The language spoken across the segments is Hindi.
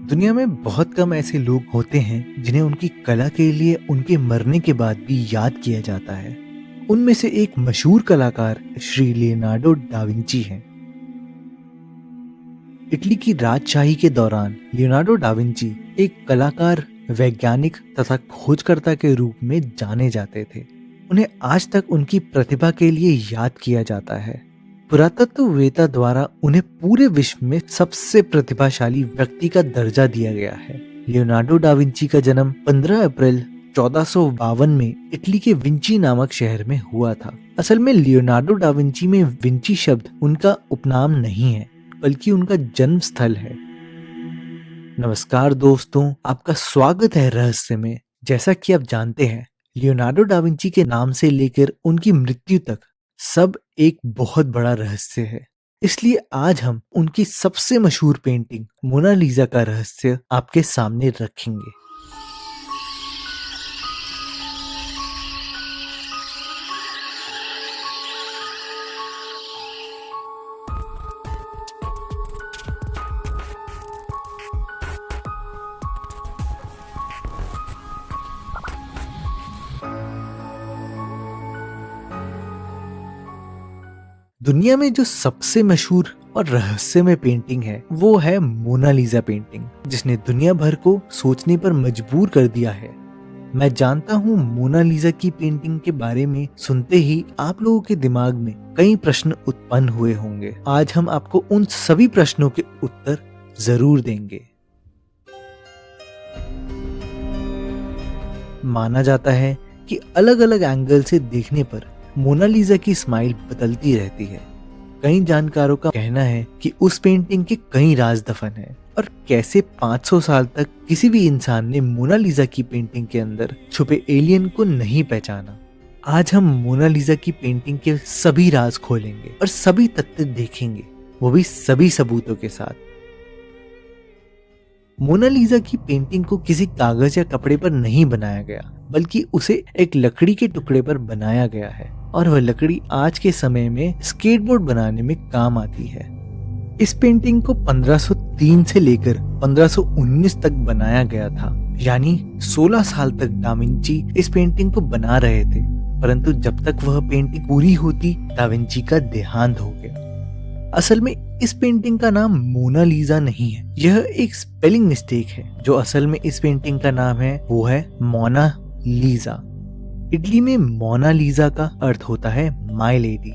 दुनिया में बहुत कम ऐसे लोग होते हैं जिन्हें उनकी कला के लिए उनके मरने के बाद भी याद किया जाता है। उनमें से एक मशहूर कलाकार श्री लियोनार्डो डा विंची हैं। इटली की राजशाही के दौरान लियोनार्डो डा विंची एक कलाकार, वैज्ञानिक तथा खोजकर्ता के रूप में जाने जाते थे। उन्हें आज तक उनकी प्रतिभा के लिए याद किया जाता है। पुरातत्ववेत्ता द्वारा उन्हें पूरे विश्व में सबसे प्रतिभाशाली व्यक्ति का दर्जा दिया गया है। लियोनार्डो डा विंची का जन्म 15 अप्रैल 1452 में इटली के विंची नामक शहर में हुआ था। असल में लियोनार्डो डा विंची में विंची शब्द उनका उपनाम नहीं है, बल्कि उनका जन्म स्थल है। नमस्कार दोस्तों, आपका स्वागत है रहस्य में। जैसा कि आप जानते हैं, लियोनार्डो डा विंची के नाम से लेकर उनकी मृत्यु तक सब एक बहुत बड़ा रहस्य है। इसलिए आज हम उनकी सबसे मशहूर पेंटिंग मोनालिसा का रहस्य आपके सामने रखेंगे। दुनिया में जो सबसे मशहूर और रहस्यमय पेंटिंग है वो है मोनालिसा पेंटिंग, जिसने दुनिया भर को सोचने पर मजबूर कर दिया है। मैं जानता हूँ मोनालिसा की पेंटिंग के बारे में सुनते ही आप लोगों के दिमाग में कई प्रश्न उत्पन्न हुए होंगे। आज हम आपको उन सभी प्रश्नों के उत्तर जरूर देंगे। माना जाता है कि अलग अलग एंगल से देखने पर मोनालिसा की स्माइल बदलती रहती है। कई जानकारों का कहना है कि उस पेंटिंग के कई राज दफन हैं और कैसे 500 साल तक किसी भी इंसान ने मोनालिसा की पेंटिंग के अंदर छुपे एलियन को नहीं पहचाना। आज हम मोनालिसा की पेंटिंग के सभी राज खोलेंगे और सभी तथ्य देखेंगे, वो भी सभी सबूतों के साथ। मोनालिसा की पेंटिंग को किसी कागज या कपड़े पर नहीं बनाया गया, बल्कि उसे एक लकड़ी के टुकड़े पर बनाया गया है और वह लकड़ी आज के समय में स्केटबोर्ड बनाने में काम आती है। इस पेंटिंग को 1503 से लेकर 1519 तक बनाया गया था, यानी 16 साल तक डा विंची इस पेंटिंग को बना रहे थे। परंतु जब तक वह पेंटिंग पूरी होती, डा विंची का देहांत हो गया। असल में इस पेंटिंग का नाम मोनालिसा नहीं है, यह एक स्पेलिंग मिस्टेक है। जो असल में इस पेंटिंग का नाम है वो है मोनालिसा। इटली में मोनालिसा का अर्थ होता है माय लेडी।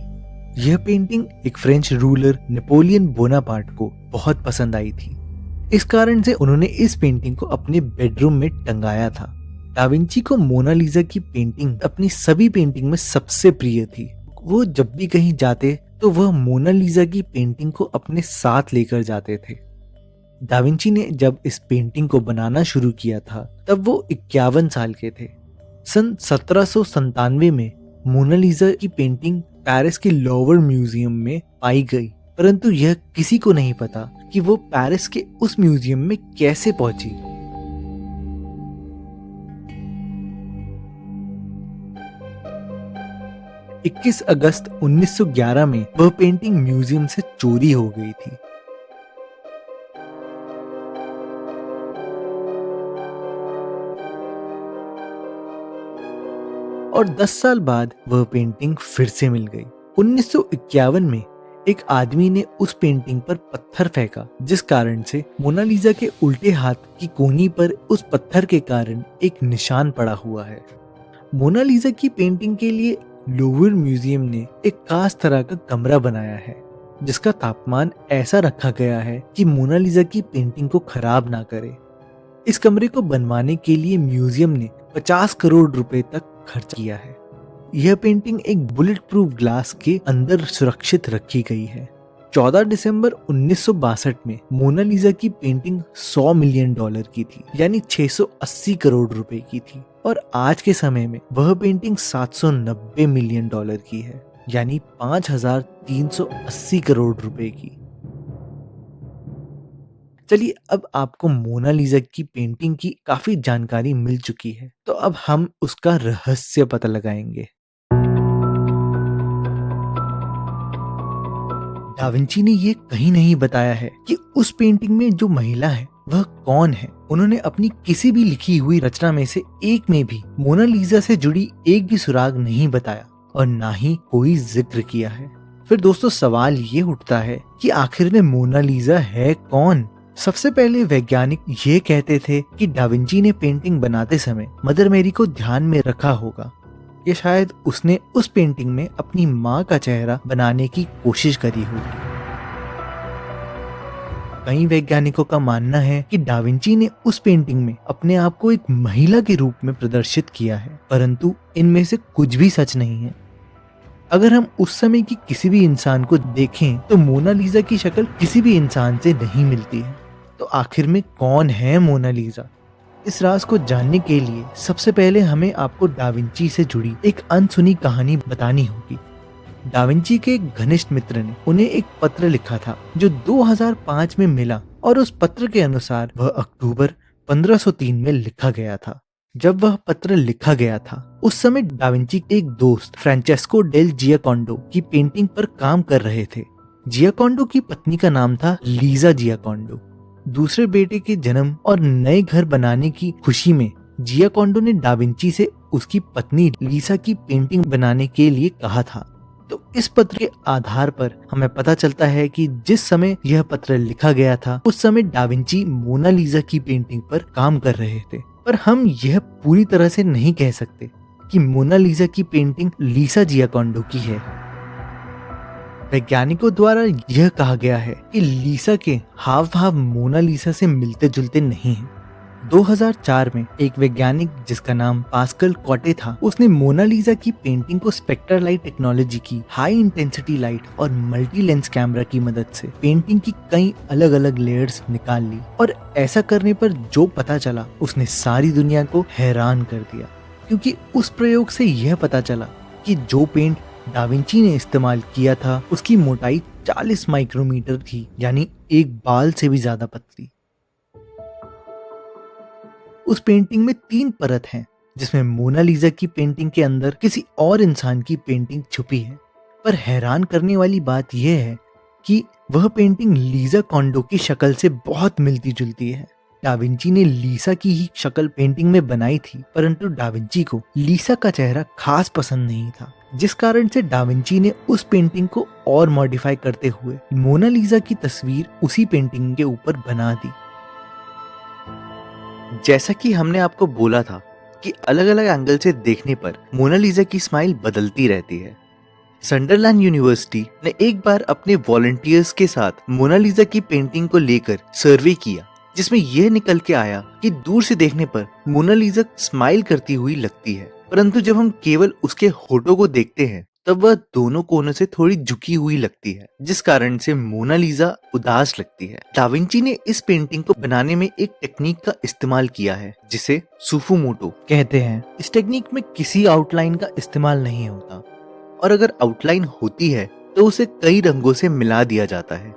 यह पेंटिंग एक फ्रेंच रूलर नेपोलियन बोनापार्ट को बहुत पसंद आई थी। इस कारण से उन्होंने इस पेंटिंग को अपने बेडरूम में टंगाया था। डा विंची को मोनालिसा की पेंटिंग अपनी सभी पेंटिंग में सबसे प्रिय थी। वो जब भी कहीं जाते तो वह मोनालिसा की पेंटिंग को अपने साथ लेकर जाते थे। डा विंची ने जब इस पेंटिंग को बनाना शुरू किया था तब वो 51 साल के थे। सन 1797 में मोनालिसा की पेंटिंग पेरिस के लोवर म्यूजियम में पाई गई, परंतु यह किसी को नहीं पता कि वो पेरिस के उस म्यूजियम में कैसे पहुंची। इक्कीस अगस्त 1911 में वह पेंटिंग म्यूजियम से चोरी हो गई थी। और 10 साल बाद वह पेंटिंग फिर से मिल गई। 1951 में एक आदमी ने उस पेंटिंग पर पत्थर फेंका, जिस कारण से मोनालिसा के उल्टे हाथ की कोहनी पर उस पत्थर के कारण एक निशान पड़ा हुआ है। मोनालिसा की पेंटिंग के लिए लोवर म्यूजियम ने एक खास तरह का कमरा बनाया है, जिसका तापमान ऐसा रखा गया है कि मोनालिसा की पेंटिंग को खराब ना करे। इस कमरे को बनवाने के लिए म्यूजियम ने 50 करोड़ रुपए तक खर्च किया है। यह पेंटिंग एक बुलेट प्रूफ ग्लास के अंदर सुरक्षित रखी गई है। 14 दिसंबर 1962 में मोनालिसा की पेंटिंग $100 मिलियन की थी, यानी 680 करोड़ रुपए की थी। और आज के समय में वह पेंटिंग $790 मिलियन की है, यानी 5380 करोड़ रुपए की। चलिए, अब आपको मोनालिसा की पेंटिंग की काफी जानकारी मिल चुकी है, तो अब हम उसका रहस्य पता लगाएंगे। डा विंची ने ये कहीं नहीं बताया है कि उस पेंटिंग में जो महिला है वह कौन है। उन्होंने अपनी किसी भी लिखी हुई रचना में से एक में भी मोनालिसा से जुड़ी एक भी सुराग नहीं बताया और ना ही कोई जिक्र किया है। फिर दोस्तों सवाल ये उठता है कि आखिर में मोनालिसा है कौन। सबसे पहले वैज्ञानिक ये कहते थे कि डाविंची ने पेंटिंग बनाते समय मदर मेरी को ध्यान में रखा होगा या शायद उसने उस पेंटिंग में अपनी माँ का चेहरा बनाने की कोशिश करी होगी। कई वैज्ञानिकों का मानना है कि डाविंची ने उस पेंटिंग में अपने आप को एक महिला के रूप में प्रदर्शित किया है, परंतु इनमें से कुछ भी सच नहीं है। अगर हम उस समय की किसी भी इंसान को देखें तो मोनालिसा की शक्ल किसी भी इंसान से नहीं मिलती है। तो आखिर में कौन है मोनालिसा? इस राज को जानने के लिए सबसे पहले हमें आपको डाविंची से जुड़ी एक अनसुनी कहानी बतानी होगी। डाविंची के एक घनिष्ठ मित्र ने उन्हें एक पत्र लिखा था जो 2005 में मिला और उस पत्र के अनुसार वह अक्टूबर 1503 में लिखा गया था। जब वह पत्र लिखा गया था उस समय डाविंची के एक दोस्त फ्रांचेस्को डेल जियाकोंडो की पेंटिंग पर काम कर रहे थे। जियाकोंडो की पत्नी का नाम था लीजा जियाकोंडो। दूसरे बेटे के जन्म और नए घर बनाने की खुशी में जियाकोंडो ने डाविंची से उसकी पत्नी लीसा की पेंटिंग बनाने के लिए कहा था। तो इस पत्र के आधार पर हमें पता चलता है कि जिस समय यह पत्र लिखा गया था उस समय डाविंची मोनालिसा की पेंटिंग पर काम कर रहे थे। पर हम यह पूरी तरह से नहीं कह सकते कि मोनालिसा की पेंटिंग लीसा जियाकोंडो की है। वैज्ञानिकों द्वारा यह कहा गया है कि लीसा के हाव भाव मोनालिसा से मिलते जुलते नहीं हैं। 2004 में एक वैज्ञानिक जिसका नाम पास्कल कॉटे था, उसने मोनालिसा की पेंटिंग को स्पेक्ट्रल लाइट टेक्नोलॉजी की हाई इंटेंसिटी लाइट और मल्टी लेंस कैमरा की मदद से पेंटिंग की कई अलग अलग लेयर्स निकाल ली और ऐसा करने पर जो पता चला उसने सारी दुनिया को हैरान कर दिया, क्योंकि उस प्रयोग से यह पता चला कि जो पेंट डाविंची ने इस्तेमाल किया था उसकी मोटाई 40 माइक्रोमीटर थी, यानी एक बाल से भी ज्यादा पतली। उस पेंटिंग में 3 परत हैं, जिसमें मोनालिसा की पेंटिंग के अंदर किसी और इंसान की पेंटिंग छुपी है। पर हैरान करने वाली बात यह है कि वह पेंटिंग लीजा कोंडो की शक्ल से बहुत मिलती जुलती है। डाविंची ने लीसा की ही शक्ल पेंटिंग में बनाई थी, परंतु डाविंची को लीसा का चेहरा खास पसंद नहीं था, जिस कारण से डाविंची ने उस पेंटिंग को और मॉडिफाई करते हुए मोनालिसा की तस्वीर उसी पेंटिंग के ऊपर बना दी। जैसा कि हमने आपको बोला था कि अलग अलग एंगल से देखने पर मोनालिसा की स्माइल बदलती रहती है। संडरलैंड यूनिवर्सिटी ने एक बार अपने वॉलंटियर्स के साथ मोनालिसा की पेंटिंग को लेकर सर्वे किया, जिसमें यह निकल के आया कि दूर से देखने पर मोनालिसा स्माइल करती हुई लगती है, परंतु जब हम केवल उसके होठों को देखते हैं तब वह दोनों कोनों से थोड़ी झुकी हुई लगती है, जिस कारण से मोनालिसा उदास लगती है। डाविंची ने इस पेंटिंग को बनाने में एक टेक्निक का इस्तेमाल किया है जिसे सुफुमोटो कहते हैं। इस टेक्निक में किसी आउटलाइन का इस्तेमाल नहीं होता और अगर आउटलाइन होती है तो उसे कई रंगों से मिला दिया जाता है।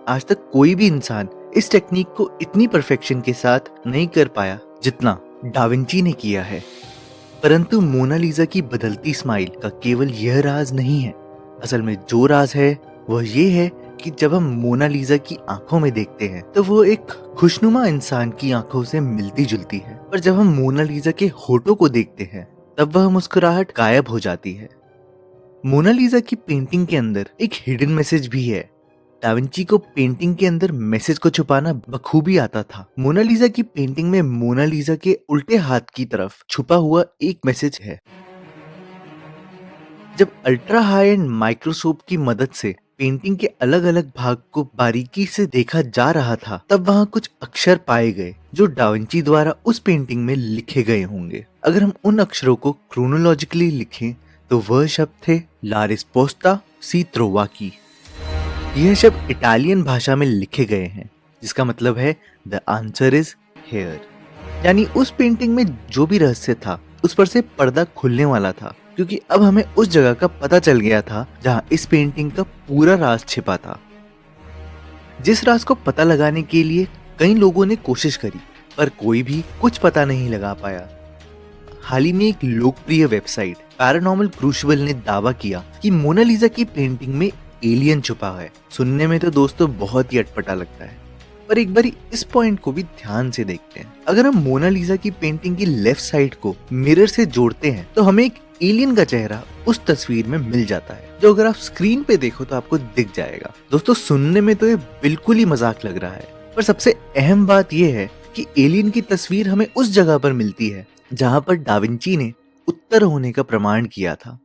आज तक कोई भी इंसान इस टेक्निक को इतनी परफेक्शन के साथ नहीं कर पाया जितना डाविंची ने किया है। परंतु मोनालिसा की बदलती स्माइल का केवल यह राज नहीं है। असल में जो राज है वह ये है कि जब हम मोनालिसा की आंखों में देखते हैं तो वो एक खुशनुमा इंसान की आंखों से मिलती जुलती है, पर जब हम मोनालिसा के होठों को देखते हैं तब वह मुस्कुराहट गायब हो जाती है। मोनालिसा की पेंटिंग के अंदर एक हिडन मैसेज भी है। डाविंची को पेंटिंग के अंदर मैसेज को छुपाना बखूबी आता था। मोनालिसा की पेंटिंग में मोनालिसा के उल्टे हाथ की तरफ छुपा हुआ एक मैसेज है। जब अल्ट्रा हाई एंड माइक्रोस्कोप की मदद से पेंटिंग के अलग अलग भाग को बारीकी से देखा जा रहा था तब वहां कुछ अक्षर पाए गए जो डाविंची द्वारा उस पेंटिंग में लिखे गए होंगे। अगर हम उन अक्षरों को क्रोनोलॉजिकली लिखें तो वह शब्द थे ला रिस्पोस्ता सी त्रोवाकी। यह शब्द इटालियन भाषा में लिखे गए हैं, जिसका मतलब है द आंसर इज हेयर। यानी उस पेंटिंग में जो भी रहस्य था उस पर से पर्दा खुलने वाला था, क्योंकि अब हमें उस जगह का पता चल गया था जहां इस पेंटिंग का पूरा राज छिपा था। जिस राज को पता लगाने के लिए कई लोगों ने कोशिश करी पर कोई भी कुछ पता नहीं लगा पाया। हाल ही में एक लोकप्रिय वेबसाइट पैरानॉर्मल क्रूशिबल ने दावा किया कि मोनालिसा की पेंटिंग में एलियन छुपा है। सुनने में तो दोस्तों बहुत ही अटपटा लगता है, पर एक बार इस पॉइंट को भी ध्यान से देखते हैं। अगर हम मोनालिसा की पेंटिंग की लेफ्ट साइड को मिरर से जोड़ते हैं तो हमें एक एलियन का चेहरा उस तस्वीर में मिल जाता है, जो अगर आप स्क्रीन पे देखो तो आपको दिख जाएगा। दोस्तों, सुनने में तो ये बिल्कुल ही मजाक लग रहा है, पर सबसे अहम बात यह है कि एलियन की तस्वीर हमें उस जगह पर मिलती है जहां पर डाविंची ने उत्तर होने का प्रमाण किया था।